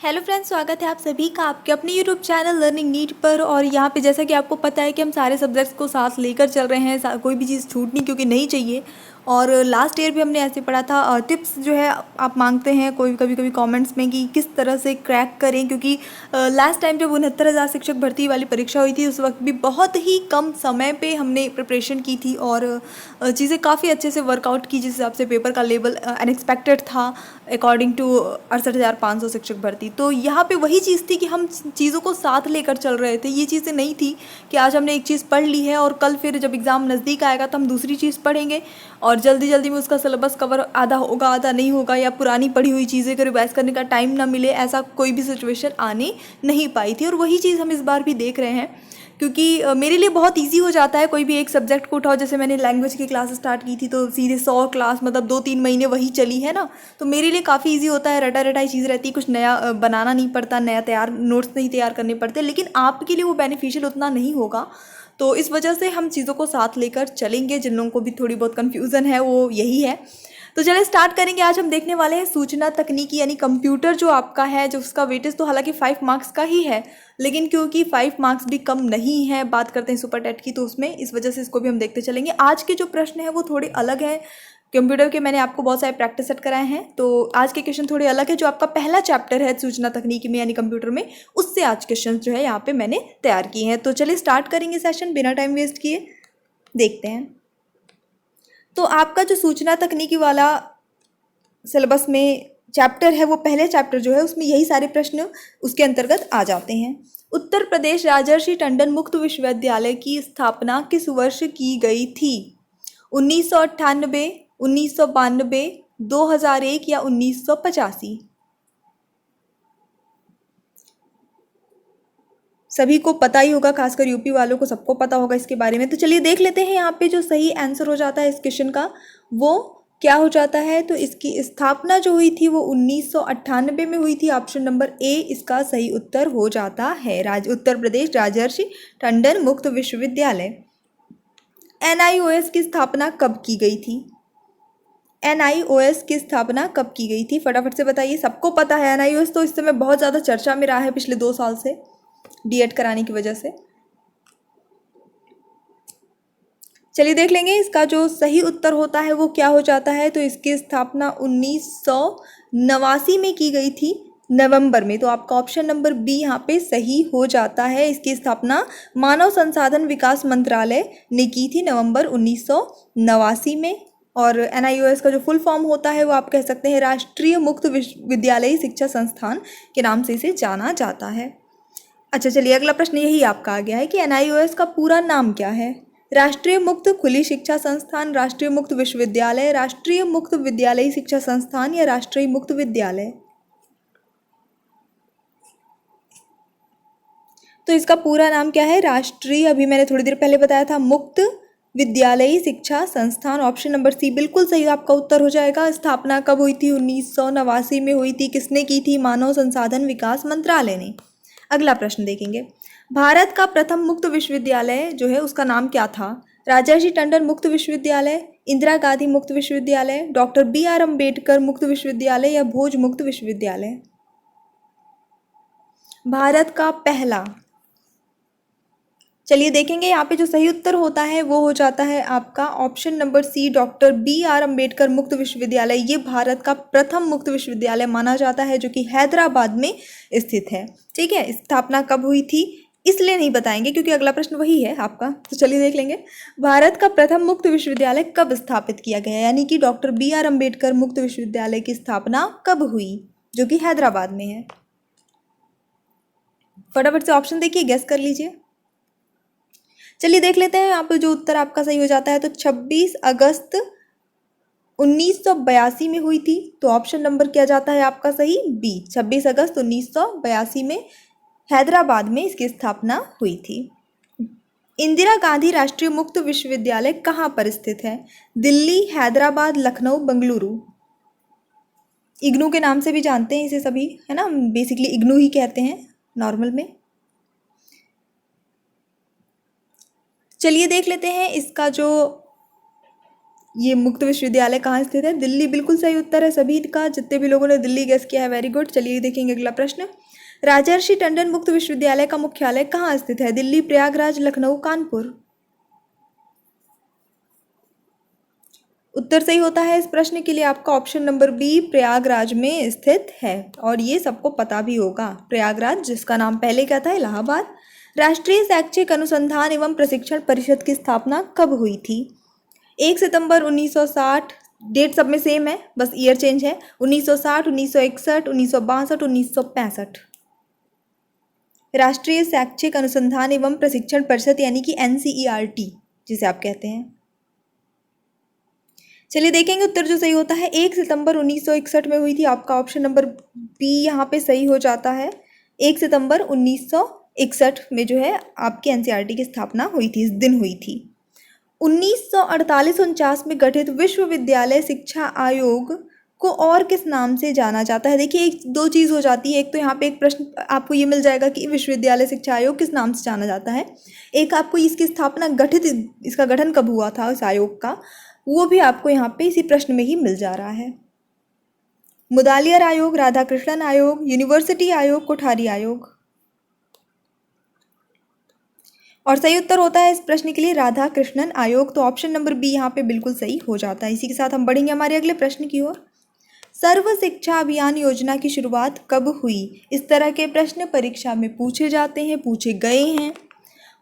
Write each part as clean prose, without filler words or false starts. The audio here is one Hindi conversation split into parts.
हेलो फ्रेंड्स, स्वागत है आप सभी का आपके अपने यूट्यूब चैनल लर्निंग नीट पर। और यहाँ पे जैसा कि आपको पता है कि हम सारे सब्जेक्ट्स को साथ लेकर चल रहे हैं, कोई भी चीज़ छूटनी क्योंकि नहीं चाहिए। और लास्ट ईयर भी हमने ऐसे पढ़ा था। टिप्स जो है आप मांगते हैं कोई कभी कभी कमेंट्स में कि किस तरह से क्रैक करें, क्योंकि लास्ट टाइम जब 69,000 शिक्षक भर्ती वाली परीक्षा हुई थी उस वक्त भी बहुत ही कम समय पे हमने प्रिपरेशन की थी और चीज़ें काफ़ी अच्छे से वर्कआउट की, जिस हिसाब से पेपर का लेवल अनएक्सपेक्टेड था अकॉर्डिंग टू 68,500 शिक्षक भर्ती। तो यहाँ पे वही चीज़ थी कि हम चीज़ों को साथ लेकर चल रहे थे। ये चीज़ें नहीं थी कि आज हमने एक चीज़ पढ़ ली है और कल फिर जब एग्ज़ाम नज़दीक आएगा तो हम दूसरी चीज़ पढ़ेंगे और जल्दी जल्दी में उसका सिलेबस कवर आधा होगा आधा नहीं होगा, या पुरानी पढ़ी हुई चीज़ें को रिवाइज करने का टाइम ना मिले, ऐसा कोई भी सिचुएशन आने नहीं पाई थी। और वही चीज़ हम इस बार भी देख रहे हैं, क्योंकि मेरे लिए बहुत इजी हो जाता है कोई भी एक सब्जेक्ट को उठाओ। जैसे मैंने लैंग्वेज की क्लास स्टार्ट की थी तो सीधे 100 क्लास, मतलब 2-3 महीने वही चली है ना। तो मेरे लिए काफ़ी इजी होता है, रटा रटाई चीज़ रहती है, कुछ नया बनाना नहीं पड़ता, नया तैयार नोट्स नहीं तैयार करने पड़ते। लेकिन आपके लिए वो बेनिफिशियल उतना नहीं होगा। तो इस वजह से हम चीज़ों को साथ लेकर चलेंगे। जिन लोगों को भी थोड़ी बहुत कन्फ्यूज़न है वो यही है। तो चलिए स्टार्ट करेंगे। आज हम देखने वाले हैं सूचना तकनीकी यानी कंप्यूटर जो आपका है, जो उसका वेटेज तो हालांकि 5 मार्क्स का ही है, लेकिन क्योंकि 5 मार्क्स भी कम नहीं है, बात करते हैं सुपर टेट की, तो उसमें इस वजह से इसको भी हम देखते चलेंगे। आज के जो प्रश्न है वो थोड़े अलग हैं। कंप्यूटर के मैंने आपको बहुत सारे प्रैक्टिस सेट कराए हैं, तो आज के क्वेश्चन थोड़े अलग है। जो आपका पहला चैप्टर है सूचना तकनीकी में यानी कंप्यूटर में, उससे आज क्वेश्चन जो है यहाँ पे मैंने तैयार किए हैं। तो चलिए स्टार्ट करेंगे सेशन बिना टाइम वेस्ट किए, देखते हैं। तो आपका जो सूचना तकनीकी वाला सिलेबस में चैप्टर है, वो पहले चैप्टर जो है उसमें यही सारे प्रश्न उसके अंतर्गत आ जाते हैं। उत्तर प्रदेश राजर्षि टंडन मुक्त विश्वविद्यालय की स्थापना किस वर्ष की गई थी? 1998, 1992, 2001 या 1985? सभी को पता ही होगा, खासकर यूपी वालों को सबको पता होगा इसके बारे में। तो चलिए देख लेते हैं यहाँ पे जो सही आंसर हो जाता है इस क्वेश्चन का वो क्या हो जाता है। तो इसकी स्थापना जो हुई थी वो 1998 में हुई थी। ऑप्शन नंबर ए इसका सही उत्तर हो जाता है, उत्तर प्रदेश राजर्षि टंडन मुक्त विश्वविद्यालय। एनआईओएस की स्थापना कब की गई थी? एनआईओएस की स्थापना कब की गई थी? फटाफट से बताइए। सबको पता है एनआईओएस, तो इस समय बहुत ज़्यादा चर्चा में रहा है पिछले 2 साल से डीएड कराने की वजह से। चलिए देख लेंगे इसका जो सही उत्तर होता है वो क्या हो जाता है। तो इसकी स्थापना 1989 में की गई थी, नवंबर में। तो आपका ऑप्शन नंबर बी यहाँ पे सही हो जाता है। इसकी स्थापना मानव संसाधन विकास मंत्रालय ने की थी नवंबर 1989 में। और एनआईओएस का जो फुल फॉर्म होता है वो आप कह सकते हैं राष्ट्रीय मुक्त विद्यालयी शिक्षा संस्थान के नाम से इसे जाना जाता है। अच्छा चलिए अगला प्रश्न यही आपका आ गया है कि एनआईओएस का पूरा नाम क्या है? राष्ट्रीय मुक्त खुली शिक्षा संस्थान, राष्ट्रीय मुक्त विश्वविद्यालय, राष्ट्रीय मुक्त विद्यालयी शिक्षा संस्थान या राष्ट्रीय मुक्त विद्यालय? तो इसका पूरा नाम क्या है? राष्ट्रीय, अभी मैंने थोड़ी देर पहले बताया था, मुक्त विद्यालयी शिक्षा संस्थान। ऑप्शन नंबर सी बिल्कुल सही आपका उत्तर हो जाएगा। स्थापना कब हुई थी? 1989 में हुई थी। किसने की थी? मानव संसाधन विकास मंत्रालय ने। अगला प्रश्न देखेंगे। भारत का प्रथम मुक्त विश्वविद्यालय जो है उसका नाम क्या था? राजर्षि टंडन मुक्त विश्वविद्यालय, इंदिरा गांधी मुक्त विश्वविद्यालय, डॉक्टर बी आर अम्बेडकर मुक्त विश्वविद्यालय या भोज मुक्त विश्वविद्यालय? भारत का पहला, चलिए देखेंगे यहाँ पे जो सही उत्तर होता है वो हो जाता है आपका option number C, doctor B R Ambedkar मुक्त विश्वविद्यालय। ये भारत का प्रथम मुक्त विश्वविद्यालय माना जाता है जो कि हैदराबाद में स्थित है। ठीक है, स्थापना कब हुई थी इसलिए नहीं बताएंगे क्योंकि अगला प्रश्न वही है आपका। तो चलिए देख लेंगे, भारत का प्रथम मुक्त विश्वविद्यालय कब स्थापित किया गया, यानी कि डॉक्टर बी आर अम्बेडकर मुक्त विश्वविद्यालय की स्थापना कब हुई, जो कि हैदराबाद में है। फटाफट से ऑप्शन देखिए, गेस कर लीजिए। चलिए देख लेते हैं यहाँ पे जो उत्तर आपका सही हो जाता है। तो 26 अगस्त 1982 में हुई थी। तो ऑप्शन नंबर क्या जाता है आपका सही? बी, 26 अगस्त 1982 में हैदराबाद में इसकी स्थापना हुई थी। इंदिरा गांधी राष्ट्रीय मुक्त विश्वविद्यालय कहाँ पर स्थित है? दिल्ली, हैदराबाद, लखनऊ, बेंगलुरु? इग्नू के नाम से भी जानते हैं इसे सभी, है ना, बेसिकली इग्नू ही कहते हैं नॉर्मल में। चलिए देख लेते हैं इसका जो ये मुक्त विश्वविद्यालय कहाँ स्थित है? दिल्ली बिल्कुल सही उत्तर है सभी का, जितने भी लोगों ने दिल्ली गेस किया है वेरी गुड। चलिए देखेंगे अगला प्रश्न। राजर्षि टंडन मुक्त विश्वविद्यालय का मुख्यालय कहाँ स्थित है? दिल्ली, प्रयागराज, लखनऊ, कानपुर। उत्तर सही होता है इस प्रश्न के लिए आपका ऑप्शन नंबर बी, प्रयागराज में स्थित है। और ये सबको पता भी होगा, प्रयागराज जिसका नाम पहले क्या था? इलाहाबाद। राष्ट्रीय शैक्षिक अनुसंधान एवं प्रशिक्षण परिषद की स्थापना कब हुई थी? 1 सितंबर 1960, डेट सब में सेम है, बस ईयर चेंज है। 1960, 1961, 1962, 1965। राष्ट्रीय शैक्षिक अनुसंधान एवं प्रशिक्षण परिषद यानी कि NCERT जिसे आप कहते हैं। चलिए देखेंगे उत्तर जो सही होता है 1 सितंबर 1961 में हुई थी। आपका ऑप्शन नंबर बी यहाँ पे सही हो जाता है। 1 सितंबर 1961 में जो है आपकी NCERT की स्थापना हुई थी, इस दिन हुई थी। 1948-49 में गठित विश्वविद्यालय शिक्षा आयोग को और किस नाम से जाना जाता है? देखिए एक दो चीज़ हो जाती है, एक तो यहाँ पे एक प्रश्न आपको ये मिल जाएगा कि विश्वविद्यालय शिक्षा आयोग किस नाम से जाना जाता है, एक आपको इसकी स्थापना इसका गठन कब हुआ था इस आयोग का, वो भी आपको यहाँ पे इसी प्रश्न में ही मिल जा रहा है। मुदालियर आयोग, राधाकृष्णन आयोग, यूनिवर्सिटी आयोग, कोठारी आयोग। और सही उत्तर होता है इस प्रश्न के लिए राधाकृष्णन आयोग। तो ऑप्शन नंबर बी यहाँ पे बिल्कुल सही हो जाता है। इसी के साथ हम बढ़ेंगे हमारे अगले प्रश्न की ओर। सर्व शिक्षा अभियान योजना की शुरुआत कब हुई? इस तरह के प्रश्न परीक्षा में पूछे जाते हैं, पूछे गए हैं।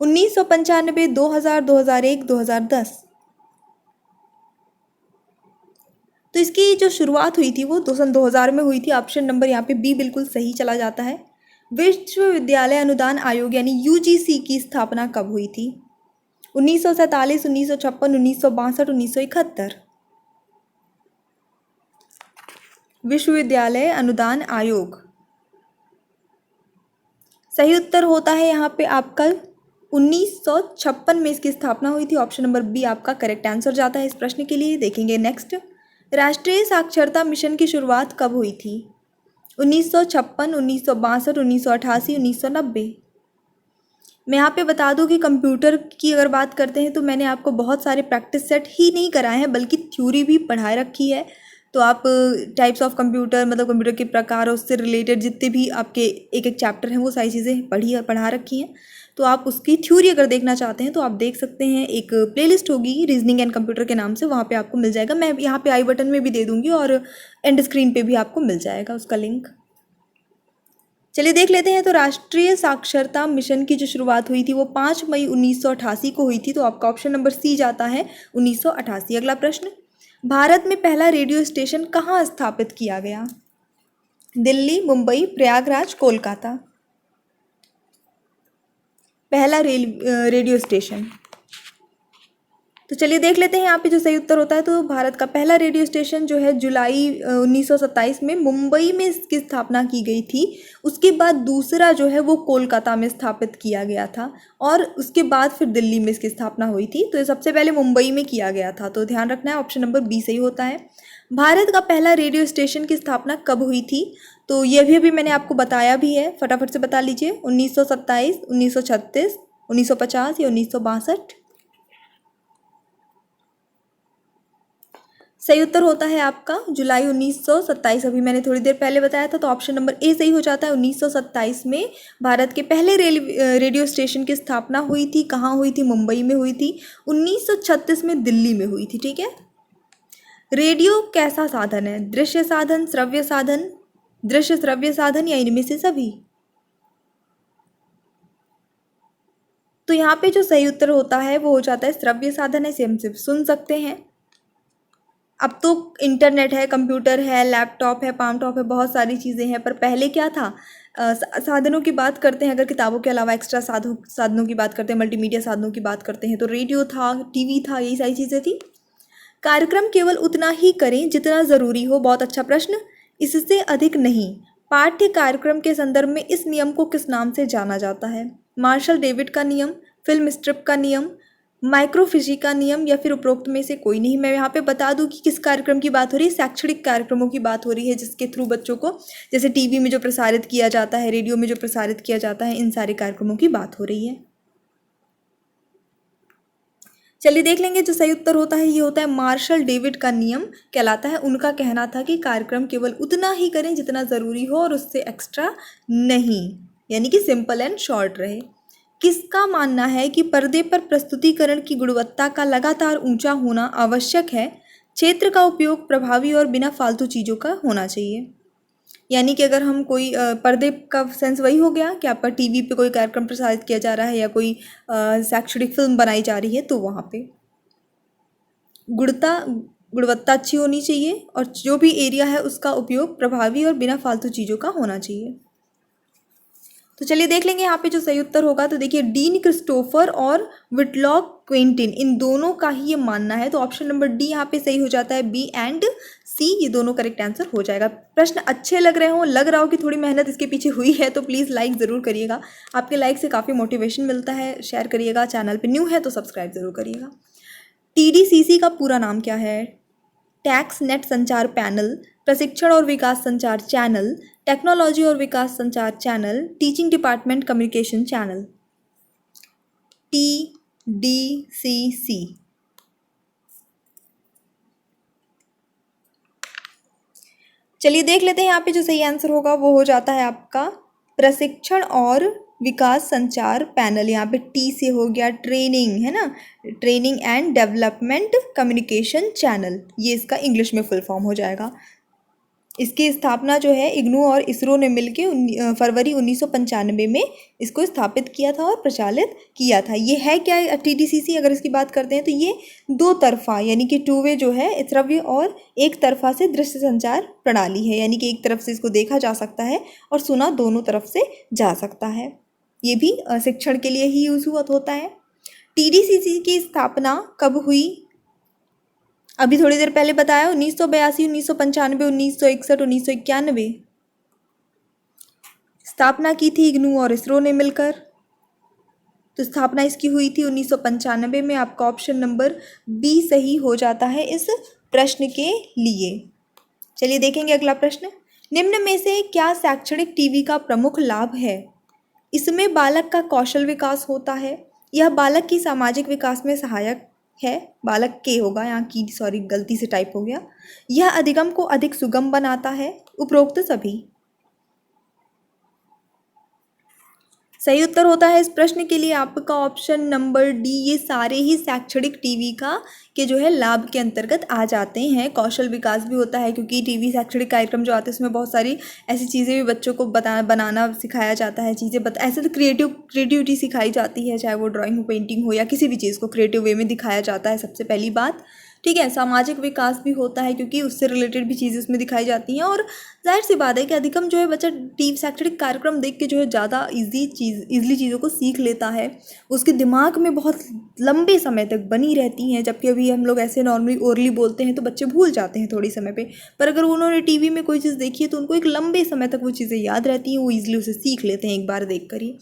1995, 2000, 2001, 2010। तो इसकी जो शुरुआत हुई थी वो 2000 में हुई थी। ऑप्शन नंबर यहाँ पे बी बिल्कुल सही चला जाता है। विश्वविद्यालय अनुदान आयोग यानी UGC की स्थापना कब हुई थी? 1947, 1956, 1962, 1971। विश्वविद्यालय अनुदान आयोग। सही उत्तर होता है यहाँ पे आपका 1956 में इसकी स्थापना हुई थी। ऑप्शन नंबर बी आपका करेक्ट आंसर जाता है इस प्रश्न के लिए। देखेंगे नेक्स्ट। राष्ट्रीय साक्षरता मिशन की शुरुआत कब हुई थी? 1956, 1962, 1988, 1990। मैं यहाँ पे बता दूँ कि कंप्यूटर की अगर बात करते हैं तो मैंने आपको बहुत सारे प्रैक्टिस सेट ही नहीं कराए हैं बल्कि थ्योरी भी पढ़ाए रखी है। तो आप टाइप्स ऑफ कंप्यूटर मतलब कंप्यूटर के प्रकार और उससे रिलेटेड जितने भी आपके एक एक चैप्टर हैं वो सारी चीज़ें पढ़ा रखी हैं। तो आप उसकी थ्योरी अगर देखना चाहते हैं तो आप देख सकते हैं, एक प्लेलिस्ट होगी रीजनिंग एंड कंप्यूटर के नाम से, वहाँ पे आपको मिल जाएगा। मैं यहाँ पे आई बटन में भी दे दूँगी और एंड स्क्रीन पे भी आपको मिल जाएगा उसका लिंक। चलिए देख लेते हैं। तो राष्ट्रीय साक्षरता मिशन की जो शुरुआत हुई थी वो 5 मई 1988 को हुई थी। तो आपका ऑप्शन नंबर सी जाता है 1988। अगला प्रश्न। भारत में पहला रेडियो स्टेशन कहाँ स्थापित किया गया? दिल्ली, मुंबई, प्रयागराज, कोलकाता। पहला रेडियो स्टेशन। तो चलिए देख लेते हैं यहाँ पे जो सही उत्तर होता है। तो भारत का पहला रेडियो स्टेशन जो है जुलाई 1927 में मुंबई में इसकी स्थापना की गई थी। उसके बाद दूसरा जो है वो कोलकाता में स्थापित किया गया था और उसके बाद फिर दिल्ली में इसकी स्थापना हुई थी। तो ये सबसे पहले मुंबई में किया गया था। तो ध्यान रखना है, ऑप्शन नंबर बी सही होता है। भारत का पहला रेडियो स्टेशन की स्थापना कब हुई थी? तो ये भी अभी मैंने आपको बताया भी है, फटाफट से बता लीजिए। 1927, 1936, 1950 या 1962। सही उत्तर होता है आपका जुलाई 1927। अभी मैंने थोड़ी देर पहले बताया था। तो ऑप्शन नंबर ए सही हो जाता है। 1927 में भारत के पहले रेडियो स्टेशन की स्थापना हुई थी। कहाँ हुई थी? मुंबई में हुई थी। 1936 में दिल्ली में हुई थी। ठीक है। रेडियो कैसा साधन है? दृश्य साधन, श्रव्य साधन, दृश्य श्रव्य साधन या इनमें से सभी? तो यहाँ पे जो सही उत्तर होता है वो हो जाता है श्रव्य साधन है, इसे हम सिर्फ सुन सकते हैं। अब तो इंटरनेट है, कंप्यूटर है, लैपटॉप है, पाम टॉप है, बहुत सारी चीज़ें हैं। पर पहले क्या था? साधनों की बात करते हैं, अगर किताबों के अलावा एक्स्ट्रा साधनों की बात करते हैं, मल्टीमीडिया साधनों की बात करते हैं, तो रेडियो था, टीवी था, यही सारी चीज़ें थी। कार्यक्रम केवल उतना ही करें जितना ज़रूरी हो। बहुत अच्छा प्रश्न। इससे अधिक नहीं। पाठ्य कार्यक्रम के संदर्भ में इस नियम को किस नाम से जाना जाता है? मार्शल डेविड का नियम, फिल्म स्ट्रिप का नियम, माइक्रोफिजी का नियम या फिर उपरोक्त में से कोई नहीं। मैं यहाँ पे बता दूं कि किस कार्यक्रम की बात हो रही है। शैक्षणिक कार्यक्रमों की बात हो रही है जिसके थ्रू बच्चों को, जैसे टीवी में जो प्रसारित किया जाता है, रेडियो में जो प्रसारित किया जाता है, इन सारे कार्यक्रमों की बात हो रही है। चलिए देख लेंगे। जो सही उत्तर होता है ये होता है मार्शल डेविड का नियम कहलाता है। उनका कहना था कि कार्यक्रम केवल उतना ही करें जितना ज़रूरी हो और उससे एक्स्ट्रा नहीं, यानी कि सिंपल एंड शॉर्ट रहे। किसका मानना है कि पर्दे पर प्रस्तुतिकरण की गुणवत्ता का लगातार ऊंचा होना आवश्यक है? क्षेत्र का उपयोग प्रभावी और बिना फालतू चीज़ों का होना चाहिए। यानी कि अगर हम कोई पर्दे का सेंस वही हो गया कि आपका टीवी पे कोई कार्यक्रम प्रसारित किया जा रहा है या कोई शैक्षणिक फिल्म बनाई जा रही है, तो वहाँ पे गुणवत्ता अच्छी होनी चाहिए और जो भी एरिया है उसका उपयोग प्रभावी और बिना फालतू चीज़ों का होना चाहिए। तो चलिए देख लेंगे यहाँ पे जो सही उत्तर होगा। तो देखिए डीन क्रिस्टोफर और विटलॉक क्विंटिन, इन दोनों का ही ये मानना है। तो ऑप्शन नंबर डी यहाँ पे सही हो जाता है, बी एंड सी, ये दोनों करेक्ट आंसर हो जाएगा। प्रश्न अच्छे लग रहे हो, लग रहा हो कि थोड़ी मेहनत इसके पीछे हुई है, तो प्लीज़ लाइक ज़रूर करिएगा। आपके लाइक से काफ़ी मोटिवेशन मिलता है। शेयर करिएगा, चैनल पर न्यू है तो सब्सक्राइब ज़रूर करिएगा। TDCC का पूरा नाम क्या है? टैक्स नेट संचार पैनल, प्रशिक्षण और विकास संचार चैनल, टेक्नोलॉजी और विकास संचार channel, teaching department communication channel. TDCC। चलिए देख लेते हैं यहाँ पे जो सही आंसर होगा वो हो जाता है आपका प्रशिक्षण और विकास संचार पैनल। यहाँ पे टी से हो गया ट्रेनिंग, है ना, training and development communication channel, ये इसका इंग्लिश में फुल फॉर्म हो जाएगा। इसकी स्थापना जो है इग्नू और इसरो ने मिलकर फरवरी 1995 में इसको स्थापित किया था और प्रचालित किया था। ये है क्या TDCC? अगर इसकी बात करते हैं तो ये दो तरफा यानी कि टू वे जो है श्रव्य और एक तरफा से दृश्य संचार प्रणाली है, यानी कि एक तरफ से इसको देखा जा सकता है और सुना दोनों तरफ से जा सकता है। ये भी शिक्षण के लिए ही यूज होता है। TDCC की स्थापना कब हुई? अभी थोड़ी देर पहले बताया, 1982, 1995, 1961, 1991 स्थापना की थी इग्नू और इसरो ने मिलकर। तो स्थापना इसकी हुई थी 1995 में। आपका ऑप्शन नंबर बी सही हो जाता है इस प्रश्न के लिए। चलिए देखेंगे अगला प्रश्न। निम्न में से क्या शैक्षणिक टीवी का प्रमुख लाभ है? इसमें बालक का कौशल विकास होता है, यह बालक की सामाजिक विकास में सहायक है, बालक के होगा यहाँ की, सॉरी गलती से टाइप हो गया, यह अधिगम को अधिक सुगम बनाता है, उपरोक्त सभी। सही उत्तर होता है इस प्रश्न के लिए आपका ऑप्शन नंबर डी, ये सारे ही शैक्षणिक टीवी का के जो है लाभ के अंतर्गत आ जाते हैं। कौशल विकास भी होता है क्योंकि टीवी शैक्षणिक कार्यक्रम जो आते हैं उसमें बहुत सारी ऐसी चीज़ें भी बच्चों को बनाना सिखाया जाता है, चीज़ें ऐसे तो क्रिएटिविटी सिखाई जाती है, चाहे वो ड्राइंग हो, पेंटिंग हो या किसी भी चीज़ को क्रिएटिव वे में दिखाया जाता है सबसे पहली बात। ठीक है, सामाजिक विकास भी होता है क्योंकि उससे रिलेटेड भी चीज़ें उसमें दिखाई जाती हैं। और जाहिर सी बात है कि अधिकम जो है बच्चा टीवी शैक्षणिक कार्यक्रम देख के जो है ज़्यादा ईजिली चीज़ों को सीख लेता है, उसके दिमाग में बहुत लंबे समय तक बनी रहती हैं। जबकि अभी हम लोग ऐसे नॉर्मली ओरली बोलते हैं तो बच्चे भूल जाते हैं थोड़ी समय पे, पर अगर उन्होंने टीवी में कोई चीज़ देखी है तो उनको एक लंबे समय तक वो चीज़ें याद रहती हैं, वो ईजिली उसे सीख लेते हैं एक बार देख कर ही।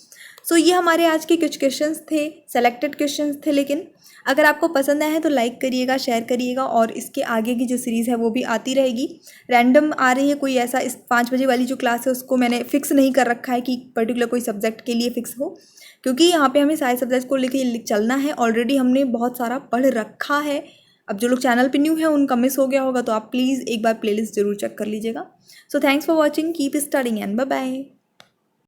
सो ये हमारे आज के कुछ क्वेश्चंस थे, सेलेक्टेड क्वेश्चंस थे। लेकिन अगर आपको पसंद आए तो लाइक करिएगा, शेयर करिएगा और इसके आगे की जो सीरीज़ है वो भी आती रहेगी। रैंडम आ रही है, कोई ऐसा इस 5 बजे वाली जो क्लास है उसको मैंने फिक्स नहीं कर रखा है कि पर्टिकुलर कोई सब्जेक्ट के लिए फ़िक्स हो, क्योंकि यहाँ पे हमें सारे सब्जेक्ट को लेके चलना है। ऑलरेडी हमने बहुत सारा पढ़ रखा है। अब जो लोग चैनल पे न्यू है उनका मिस हो गया होगा, तो आप प्लीज़ एक बार प्लेलिस्ट ज़रूर चेक कर लीजिएगा। So thanks for watching, keep studying and bye bye.